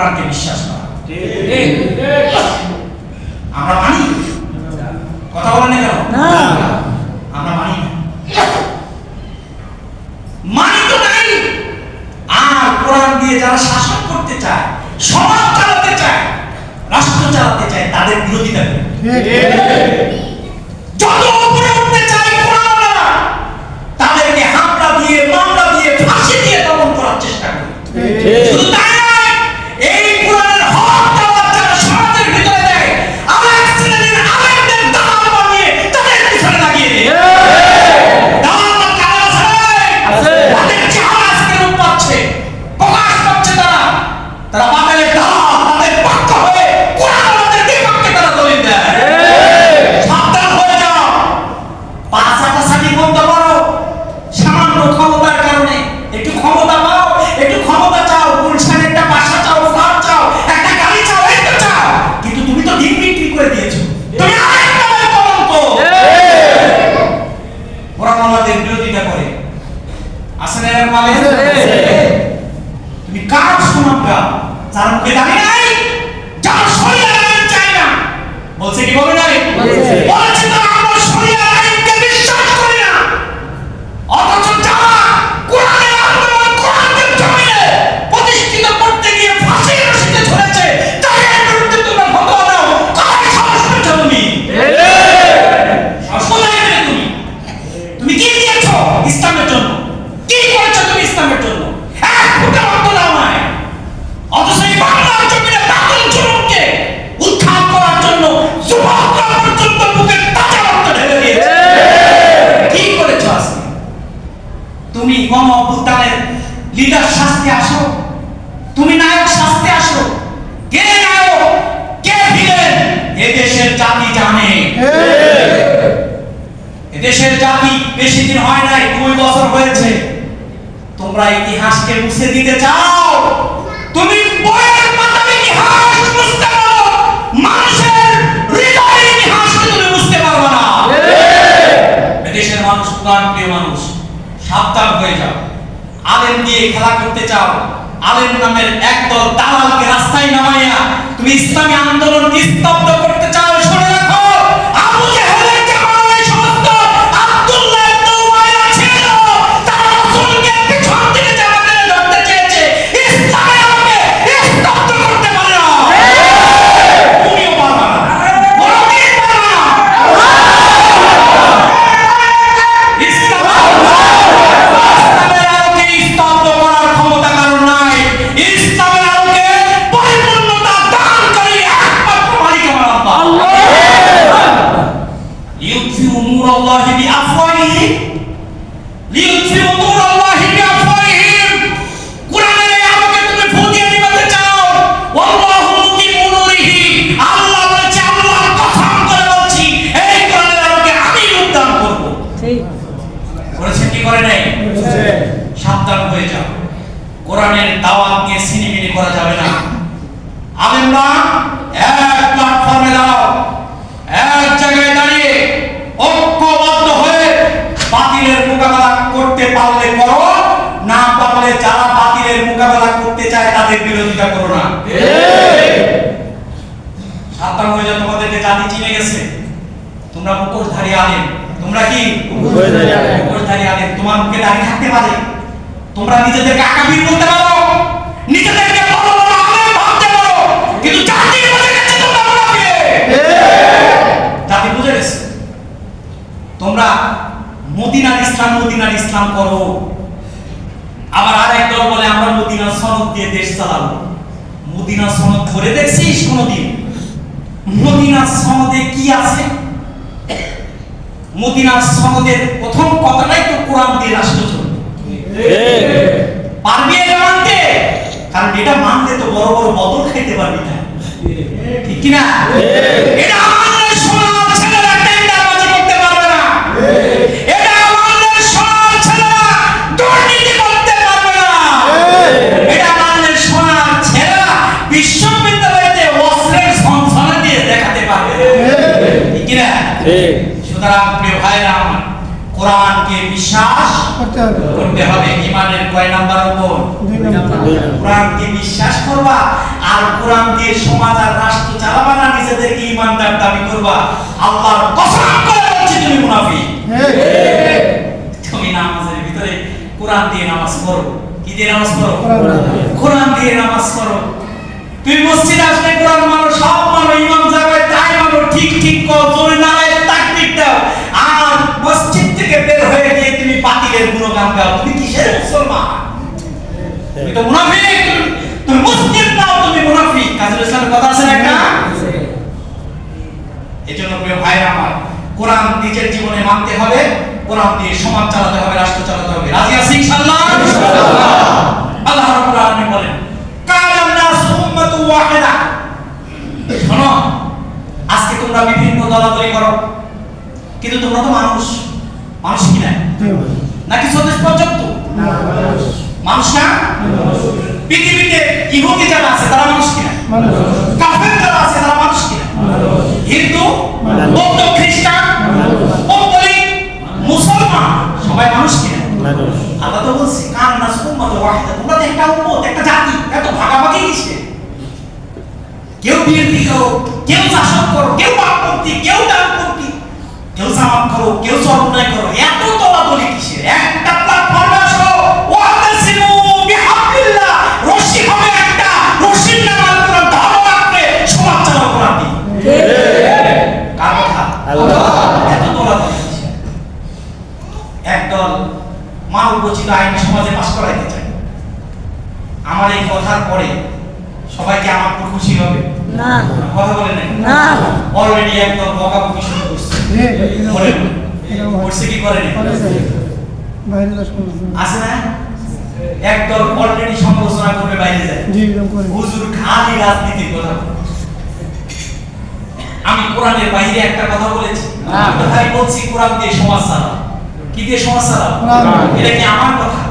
কোরআনকে বিশ্বাস করা। আমরা মানি? কথা বলেন না কেন? আমরা মানি না, মানি তো নাই। আর কোরআন দিয়ে যারা শাসন করতে চায়, সমাজ চালাতে চায়, রাষ্ট্র চালাতে চায়, তাদের বিরোধিতা করে। যত উপরে উঠতে চায় কোরআনওয়ালারা, তাদেরকে হামলা দিয়ে, মামলা দিয়ে, ফাঁসি দিয়ে দমন করার চেষ্টা করে। শুধু তাই নয়, এই কোরআনের হক দাওয়াত যারা সমাজের ভিতরে দেয়, আলেম শ্রেণীর আলেমদের দালাল বানিয়ে তাদের পিছনে লাগিয়ে দেয়। দালাল কারা আছে? তাদের চেহারা আজকে রূপ পাচ্ছে, প্রকাশ পাচ্ছে। তারা বাতিলের দালাল, তাদের পক্ষ হয়ে কোরআনের বিপক্ষে তারা দলিল দেয়। সাবধান হয়ে যাও, পাশাপাশি বন্ধ করো। সামান্য ক্ষমতার কারণে একটু ক্ষমতা পাও, একটু ক্ষমতা চাও, গুলশানে একটা বাসা চাও, ফ্ল্যাট চাও, একটা গাড়ি চাও, এই তো চাও, কিন্তু তুমি তো দিন বিক্রি করে দিয়েছো। তুমি আরেকটা কলঙ্ক। কোরআনওয়ালাদের বিরোধিতা করে আসলে এর মানে তুমি কার সুনাম গাও? যার মুখে দাবি নাই, যার শরীয়ত আইন চাই না। বলছে কি বলে নাই? বলছে তো আমরা শরীয়ত আইনকে বিশ্বাস করি না। অথচ যারা কোরআনের আন্দোলন, কোরআনকে জমিয়ে প্রতিষ্ঠিত করতে গিয়ে ফাঁসির রশিতে ঝুলেছে, তাদের বিরুদ্ধে তোমরা ফতোয়া দাও। কার সাহস পেয়েছো তুমি? তুমি কি দিয়েছো ইসলামের জন্য? কি করেছো তুমি ইসলামের জন্য? এক ফুটা রক্ত দাও নাই। অথচ এই বাংলার জমিনে বাতিল জুলুমকে উত্থান করার জন্য যুবকরা পর্যন্ত বুকে তাজা রক্ত ঢেলে দিয়েছে। কি করেছো আজকে? তুমি গণ অভ্যুত্থানের লিডার শাস্তি আসো, তুমি নায়ক শাস্তি আসো। কে নায়ক, কে ভিলেন এদেশের জাতি জানে। এদেশের জাতি বেশি দিন হয় নাই, 2 বছর হয়েছে। তোমরা ইতিহাসকে মুছে দিতে চাও। তুমি বইয়ের পাতার ইতিহাস মুছতে পারো, মানুষের হৃদয়ের ইতিহাসকে তুমি মুছতে পারবে না। এদেশের মানুষ, প্রিয় মানুষ, সাবধান হয়ে যাও। আলেম দিয়ে খেলা করতে চাও, আলেম নামের একদল দালালকে রাস্তায় নামাইয়া তুমি ইসলামী আন্দোলনকে স্তব্ধ করতে চাও। শুনে রাখো, আবু জেহেলের জামানায় এই সমস্ত আব্দুল্লাহ ইবনে উমাইয়া ছিল, তারা রাসূলকে পিছন থেকে জামাতে ধরতে চেয়েছে। ইসলামের আলোকে স্তব্ধ করতে পারে না। তুমিও পারবা না, কোনদিন পারবা না। ইসলামের আলোকে স্তব্ধ করার ক্ষমতা কারণ নাই। ইসলামের আলোকে পরিপূর্ণতা দানকারী একমাত্র মালিক আমার আল্লাহ। লিউতফিউ নূরাল্লাহি বিআফওয়াহিহিম, লিউতফিউ নূরাল্লাহি বিআফওয়াহিহিম। কোরআনের এই আলোকে তুমি ফুটিয়ে দিতে চাও। ওয়াল্লাহু মুতিম্মু নূরিহি, আল্লাহ বলেছে, আল্লাহর কসম করে বলছি, এই কোরআনের আলোকে আমি উদ্দান করব। ঠিক বলেছে কি করে নাই? সাবধান হয়ে যাও। কোরআনের দাওয়াত নিয়ে সিনেমিনি করা যাবে না। আলেমরা এক প্ল্যাটফর্মে দাও, এক জায়গায় দাঁড়িয়ে ঐক্যবদ্ধ হয়ে বাতিলের মোকাবেলা করতে পারলে করো, না পারলে যারা বাতিলের মোকাবেলা করতে চায় তাদের বিরোধিতা করো না। সাবধান হয়ে যাও। তোমাদেরকে জাতি চিনে গেছে। তোমরা মুখোশধারী আলেম। তোমরা কি মুখোশধারী আলেম? তোমার মুখে দাঁড়িয়ে থাকতে পারে, তোমরা নিজেদেরকে আকাবির বলতে পারো, নিজেদেরকে বড় বড় আলেম ভাবতে পারো, কিন্তু জাতি বুঝে গেছে তোমরা মুনাফিক। জাতি বুঝে গেছে। তোমরা মদিনার ইসলাম করো। আবার আরেক দল বলে আমরা মদিনার সনদ দিয়ে দেশ চালাবো। মদিনার সনদ ধরে দেখছিস কোনদিন? মদিনার সনদে কি আছে? মদিনার সনদের প্রথম কথাটাই তো কোরআন দিয়ে রাষ্ট্র চলবে। পারবি এটা মানতে? কারণ এটা মানতে তো বড় বড় বদল খাইতে পারবি না, ঠিক কি না? এটা আমাদের সমাজ ছেলেরা টেন্ডারবাজি করতে পারবে না। এটা আমাদের সমাজ ছেলেরা দুর্নীতি করতে পারবে না। এটা আমাদের সমাজ ছেলেরা বিশ্ববিদ্যালয়তে অস্ত্রের ঝনঝনা দিয়ে দেখাতে পারবে না, ঠিক কি না? সুতরাং প্রিয় ভাইরা আমার, কোরআনকে বিশ্বাস করতে হবে। ঈমানের কয় নাম্বার উপর? 2 নাম্বার। কোরআনকে বিশ্বাস করবা আর কোরআন দিয়ে সমাজ আর রাষ্ট্র চালাবা না, নিজেদেরকে ঈমানদার দাবি করবা। আল্লাহর কসম করে বলছি তুমি মুনাফিক। তুমি নামাজের ভিতরে কোরআন দিয়ে নামাজ পড়ো, কি দিয়ে নামাজ পড়ো? কোরআন দিয়ে নামাজ পড়ো। তুমি মসজিদে আসলে কোরআন মানো, সব মানো, ইমাম যাবে তাই মানো, ঠিক ঠিক কর, জোরে নারায়ে তাকবীর দাও। আর মসজিদ থেকে বের হয়ে গিয়ে তুমি বাতিলের গুণগান গাও। তুমি কিসের মুসলমান? তুমি তো মুনাফিক। তুমি মুসলিম নাও, তুমি মুনাফিক। কাজী ইসলামের কথা আছে না একটা? এজন্য প্রিয় ভাইরা আমার, কোরআন নিজের জীবনে মানতে হবে, কোরআন দিয়ে সমাজ চালাতে হবে, রাষ্ট্র চালাতে হবে। রাজি আছি ইনশাআল্লাহ? আল্লাহ রাব্বুল আলামিন বলেন, কালান নাস উম্মাতু ওয়াহিদা। শোনো, আজকে তোমরা বিভিন্ন দলাদলি করো, কিন্তু তোমরা তো মানুষ। মানুষ কি না? নাকি চতুষ্পদ জন্তু? মানুষ না? পৃথিবীতে ইহুদি যারা আছে তারা মানুষ কিনা? কাফের যারা আছে তারা মানুষ কিনা? হিন্দু, বৌদ্ধ, খ্রিস্টান, পৌত্তলিক, মুসলমান সবাই মানুষ কিনা? আল্লাহ তো বলছে কান নাস উম্মাতুন ওয়াহিদা। তোমরা তো একটা উম্মত, একটা জাতি, এত ভাগাভাগি কিসে? কেউ বিএনপি করো, কেউ শাসক করো, কেউ বামপন্থী, কেউ ডানপন্থী, কেউ জামাত করো, কেউ চরমনাই করো, এত দলাদলি কিসে? একটা প্ল্যাটফর্মে আসো, ওয়াতাসিমু বিহাবলিল্লাহ। রশি হবে একটা, রশির নাম আল কোরআন। ধরো আপনি সমাজ চালাও কোরআন দিয়ে। কার কথা? আল্লাহ। এত দলাদলি কিসে? একদল মানব রচিত আইন সমাজে পাস করাইতে চায়। আমার এই কথার পরে সবাই কি আমার উপর খুশি হবে? না। কথা বলেন না। অলরেডি একদল বকাবকি শুরু করছে। বলেন করছে কি করেনি? আছে না? একদল অলরেডি সমালোচনা করবে, বাইরে যায়। হুজুর খালি রাজনীতির কথা বলে। আমি কোরআনের বাইরে একটা কথা বলেছি? আমি তো খালি বলছি কোরআন দিয়ে সমাজ চালাও। কি দিয়ে সমাজ চালাও? এটা কি আমার কথা?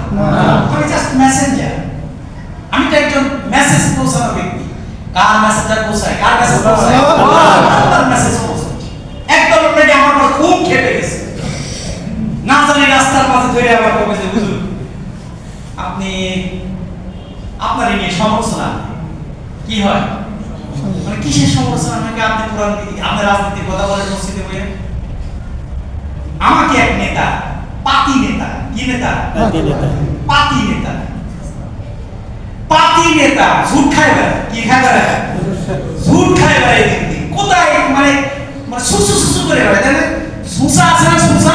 আমি জাস্ট মেসেঞ্জার। আমি তো একজন মেসেজ পৌঁছানো ব্যক্তি। কার মেসেজটা পৌঁছায়? কার মেসেজ পৌঁছায়? আল্লাহর মেসেজ পৌঁছায়। একদল অলরেডি আমার পর খুব খেপে গেছে। না জানি রাস্তার পাশে ধরে আবার বলেছে, হুজুর আপনি আপনারই নিয়ে সমালোচনা কি হয়? মানে কিসের সমালোচনা? নাকি আপনি কোরআন দিয়ে আপনি রাজনীতির কথা বলেন মসজিদে বলে? আমাকে এক নেতা, পাতি নেতা, কি নেতা? পাতি নেতা, পাতি নেতা ঝুট খায় বেড়ায়। কি খায় বেড়ায়? ঝুট খায় বেড়ায়। কোথায় মানে মানে সুসু সুসু করে বেড়ায়, তাই না? সুসা আছে না? সুসা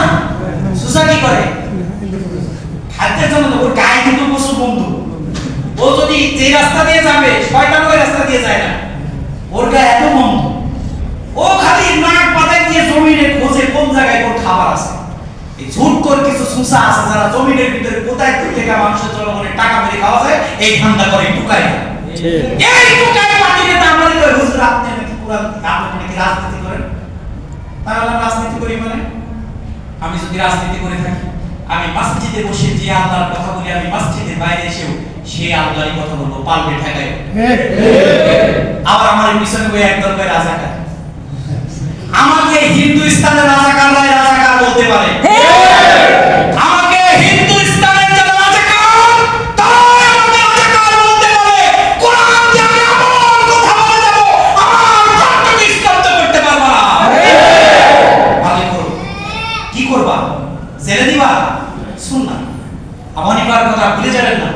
সুসা কি করে? খাদ্যের জন্য। ওর গায়ে কিন্তু প্রচুর বন্ধু। ও যদি যে রাস্তা দিয়ে যাবে, শয়তান ওই রাস্তা দিয়ে যায় না। ওর গায়ে এত বন্ধু, ও খালি নাক পাতায় দিয়ে জমিনে খোঁজে কোন জায়গায় কোন খাবার আছে। এই ঝুট করে কিছু সুসা আছে যারা জমিনের ভিতরে কোথায় থেকে মানুষের জনগণের টাকা মেরে খাওয়া যায়, এই ধান্দা করে টুকায়। এই টুকায় পার্টি নেতা আমাদের কই, হুজুর আপনি নাকি কোরআন, আপনি নাকি রাজনীতি করেন? তাহলে রাজনীতি করি মানে? আমি যদি রাজনীতি করে থাকি, আমি মসজিদে বসে যে আল্লাহর কথা বলি, আমি মসজিদের বাইরে এসেও সেই আল্লাহরই কথা বলবো, পালবে ঠেকায়। আবার আমার পিছনে বই একদল করে রাজাকার। আমাকে হিন্দুস্তানের রাজাকাররা রাজাকার বলতে পারে। আমাকে হিন্দুস্তানের যারা রাজাকার তারা আমাকে রাজাকার বলতে পারে। কোরআন দিয়ে আমি এমন কথা বলে যাব, আমার কণ্ঠকে স্তব্ধ করতে পারবা না। ভালো করো। কি করবা? ছেড়ে দিবা? শুন না, আবু হানিফার কথা ভুলে যাবেন না।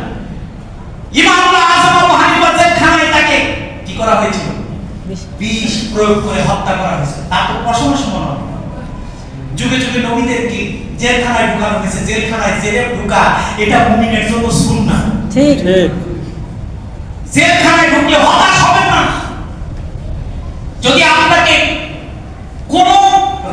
ইমামুল আযম আবু হানিফা জেলখানায় তাকে কি করা হয়েছিল? বিষ প্রয়োগ করে হত্যা করা হয়েছে। তার তো প্রশংসা মনে হয়। যুগে যুগে নবীদেরকে জেলখানায় ঢুকানো হয়েছে। জেলখানায় জেলে ঢুকা এটা মুমিনের জন্য সুন্নাহ। ঠিক। জেলখানায় ঢুকলে হতাশ হবেন না। যদি আপনাকে কোন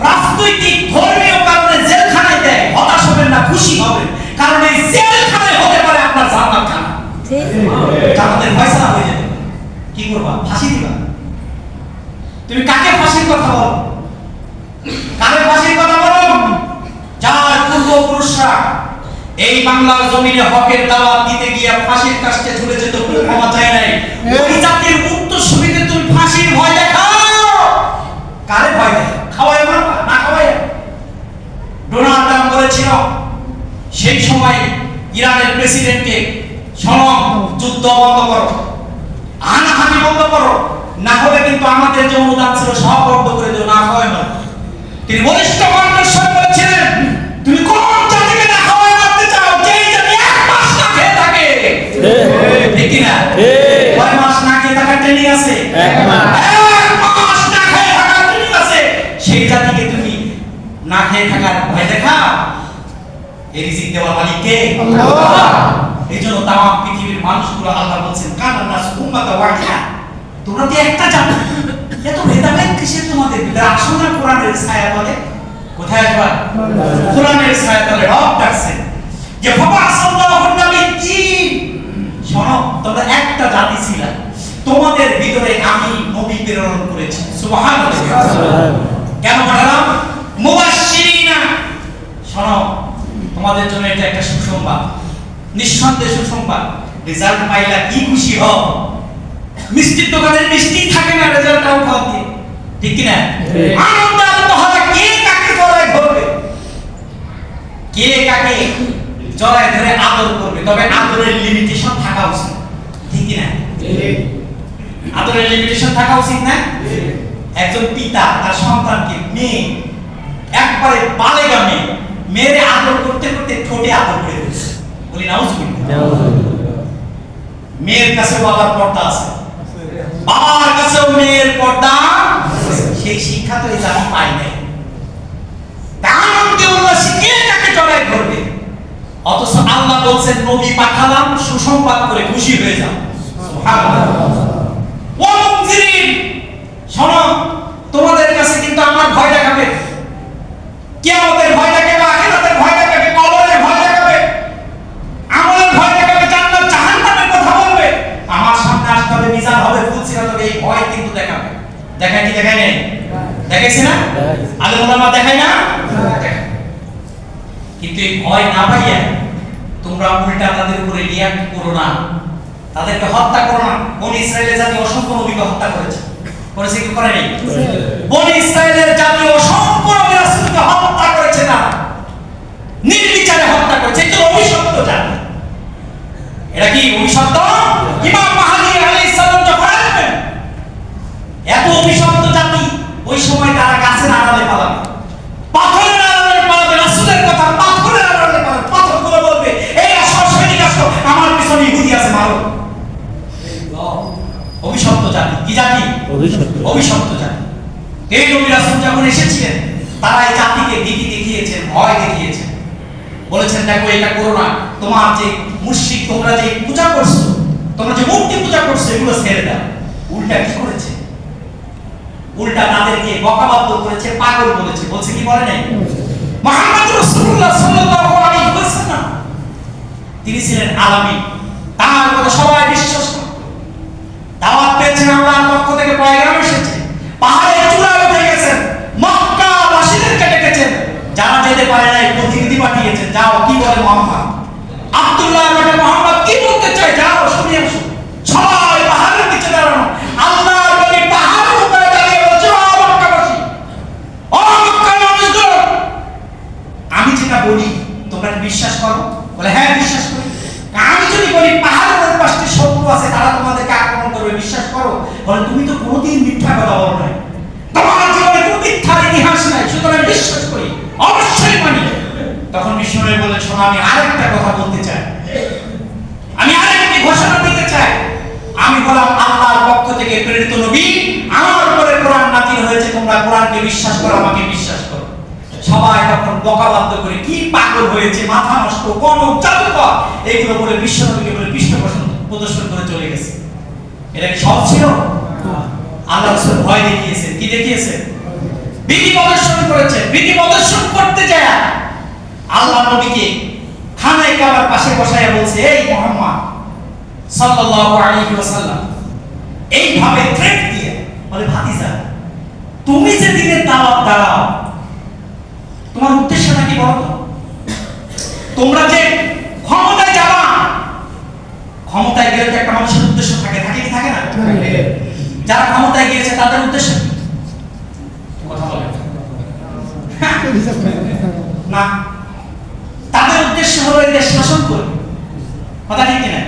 রাজনৈতিক ধর্মীয় কারণে জেলখানায় দেয়, হতাশ হবেন না, খুশি হবেন। কারণ এই জেলখানায় হতে পারে আপনার জান্নাত খানা। ঠিক। জান্নাতের ফয়সালা হয়ে যাবে। কি করবা? ফাঁসি দিবা। তুমি কাকে ফাঁসির কথা বলো? কাকে ফাঁসির কথা বলো? যার পূর্বপুরুষরা এই বাংলার জমিনে হকের দাওয়াত দিতে গিয়ে ফাঁসির কাস্টে ঝুলে যেত, ক্ষমা চাই নাই। ওই জাতির উত্তরসূরিতে তুমি ফাঁসির ভয় দেখাও। কারে ভয় দেখাও? খাওয়াই না খাওয়াই। ডোনাল্ড ট্রাম্প বলেছিল বন্ধ করো, না হলে কিন্তু আমাদের যে অনুদান ছিল সব বন্ধ করে দেও, না হয় না। তিনি বলিষ্ঠ কণ্ঠস্বরে বলেছিলেন, তুমি কোন জাতিকে না খাওয়াই মারতে চাও? যেই জাতি 1 মাস না খেয়ে থাকে, ঠিক কি না? কয় মাস না খেয়ে থাকার ট্রেনিং আছে? 1 মাস। 1 মাস না খেয়ে থাকার ট্রেনিং আছে। সেই জাতিকে তুমি না খেয়ে থাকার ভয় দেখাও? এই রিজিক দেওয়ার মালিক কে? আল্লাহ। এইজন্য তামাম পৃথিবীর মানুষগুলো আল্লাহ বলছেন, কানান নাস উম্মাতান ওয়াহিদা, তোমরা তো একটা জাতি, এত ভেদাভেদ কিসের তোমাদের ভিতরে? আসো না কোরআনের ছায়া তলে। কোথায় আসবা? কোরআনের ছায়া তলে রব ডাকছেন যে ফাবাসাল্লাহু নাবিয়্যিন, শোনো তোমরা একটা জাতি ছিলা, তোমাদের ভিতরে আমি নবী প্রেরণ করেছি। সুবহানাল্লাহ। কেন পাঠালাম? মুবাশশিরিনা, শোনো তোমাদের জন্য এটা একটা সুসংবাদ, নিঃসন্দেহে সুসংবাদ। রেজাল্ট পাইলা কি খুশি হও? মিষ্টির দোকানে মিষ্টি থাকে না রেজাল্ট আউট হওয়ার দিয়ে, ঠিক কি না? আনন্দ হবে কে কাকে জড়ায় ধরবে, কে কাকে জড়ায় ধরে আদর করবে। তবে আদরের লিমিটেশন থাকা উচিত, ঠিক কি না? আদরের লিমিটেশন থাকা উচিত না? একজন পিতা তার সন্তানকে, মেয়ে একবারে বালেগা মেয়েরে আদর করতে করতে ঠোঁটে আদর করে দিচ্ছে, বলি নাউজুবিল্লাহ। মেয়ের কাছে বাবার পর্দা আছে, বাবার কাছেও মেয়ের পর্দা। সেই শিক্ষা তো এই জাতি পাই নাই। আনন্দে উল্লাসে কে কাকে জড়ায় ধরবে? অথচ আল্লাহ বলছেন নবী পাঠালাম সুসংবাদ করে খুশি হয়ে যাও। সুবহানাল্লাহ। ওয়া মুনজিরিন, শোনো তোমাদের কাছে কিন্তু আমার ভয় দেখাবে, কিয়ামতের ভয় দেখাবে, আখিরাতের ভয় দেখাবে, কবরের ভয় দেখাবে, আমলের ভয় দেখাবে, জান্নাত জাহান্নামের কথা বলবে। আমার সামনে আসতে হবে, মিজান হবে, ফুলসিরাত হবে, এই ভয় কিন্তু দেখাবে। দেখায় কি দেখায় নাই? দেখাইছে না? আলেম ওলামা দেখায় না? কিন্তু এই ভয় না পাইয়া তোমরা উল্টা তাদের উপরে রিয়াক্ট করো না, তাদেরকে হত্যা করো না। বনি ইসরায়েলের জাতি অসংখ্য নবীকে হত্যা করেছে, করেছে কি করে নাই? বনি ইসরায়েলের জাতি অসংখ্য নবী রাসূলকে হত্যা করেছে না, নির্বিচারে হত্যা করেছে। এটা অভিশপ্ত জাতি। এটা কি অভিশপ্ত? ইমাম মাহদী আলাইহিস সালাম যখন আসবেন, এত অভিশপ্ত জাতি, ওই সময় তারা গাছের আড়ালে পালাবে, পাথরের আড়ালে পালাবে, রাসূলের কথা পাথরের আড়ালে পালাবে। পাথরগুলো বলবে, এই আসো সৈনিক আসো, আমার পিছনে ইহুদি আছে, মারো। অভিশপ্ত জাতি। কি জাতি? অভিশপ্ত জাতি। এই নবী রাসূল যখন এসেছিলেন, তারা এই জাতিকে ভীতি দেখিয়েছেন, ভয় দেখিয়েছেন, বলেছেন দেখো এটা করো না, তোমার যে মুশরিক, তোমরা যে পূজা করছো, তোমরা যে মূর্তি পূজা করছো, এগুলো ছেড়ে দাও। উল্টা কি করেছে? উল্টা তাদেরকে বকাবাদ্য করেছে, পাগল বলেছে। বলছে কি বলে নাই? মুহাম্মদ রাসূলুল্লাহ সাল্লাল্লাহু আলাইহি ওয়াসাল্লাম তিনি ছিলেন আলামী, তার কথা সবাই বিশ্বাস করে। দাওয়াত পেয়েছেন আল্লাহর পক্ষ থেকে, পয়গাম এসেছে, পাহাড়ের চূড়ায় উঠে গেছেন, মক্কাবাসীদেরকে ডেকেছেন, যারা যেতে পারে নাই প্রতিনিধি পাঠিয়েছেন, যাও কি বলে মুহাম্মদ। আব্দুল্লাহ বলে মুহাম্মদ কি বলতে চায়, যাও শুনে আসো। সবাই পাহাড়ের নিচে দাঁড়ানো, আল্লাহর নবী পাহাড়ের উপরে দাঁড়িয়ে বলছে, ও মক্কাবাসী, ও মক্কার মানুষগুলো, আমি যেটা বলি তোমরা কি বিশ্বাস করো? বলে হ্যাঁ বিশ্বাস করি। আমি যদি বলি পাহাড়ের ওই পাশে শত্রু আছে, তারা তোমাদেরকে আক্রমণ করবে, বিশ্বাস করো? বলে তুমি তো কোনোদিন মিথ্যা কথা বলো না, তোমার জীবনে কোনো মিথ্যার ইতিহাস নাই, সুতরাং বিশ্বাস করি, অবশ্যই মানি। তখন মিশনারি বলে, শোনো আমি আরেকটা কথা বলতে চাই, আমি আরেকটি ঘোষণা দিতে চাই। আমি বললাম আল্লাহর পক্ষ থেকে প্রেরিত নবী, আমার উপরে কোরআন নাযিল হয়েছে, তোমরা কোরআনকে বিশ্বাস করো, আমাকে বিশ্বাস করো। সবাই তখন বকাবাদ্য করে, কি পাগল হয়েছে, মাথা নষ্ট, কোন জাদুকর, এইগুলো বলে বিশ্বনবীকে বলে পৃষ্ঠপোষণ প্রদর্শন করে চলে গেছে। এটা কি সব ছিল? আল্লাহ রাসূল ভয় দেখিয়েছেন। কি দেখিয়েছেন? ভীতি প্রদর্শন করেছেন। ভীতি প্রদর্শন করতে যায় আল্লাহ নবীকে খানায় কাবার পাশে বসায় বলছে, এই মুহাম্মদ সাল্লাল্লাহু আলাইহি ওয়াসাল্লাম, এইভাবে থ্রেট দিয়ে বলে, ভাতিজা তুমি যে দিনের দাওয়াত দাও, তোমার উদ্দেশ্যটা কি বলো তো? তোমরা যে ক্ষমতায় যাবা, ক্ষমতায় গেলে তো একটা মানুষের উদ্দেশ্য থাকে, থাকে কি থাকে না? যারা ক্ষমতায় গিয়েছে তাদের উদ্দেশ্য কি? কথা বলে না, তাদের উদ্দেশ্য হলো এদের শাসন করবে। কথা ঠিক কিনা?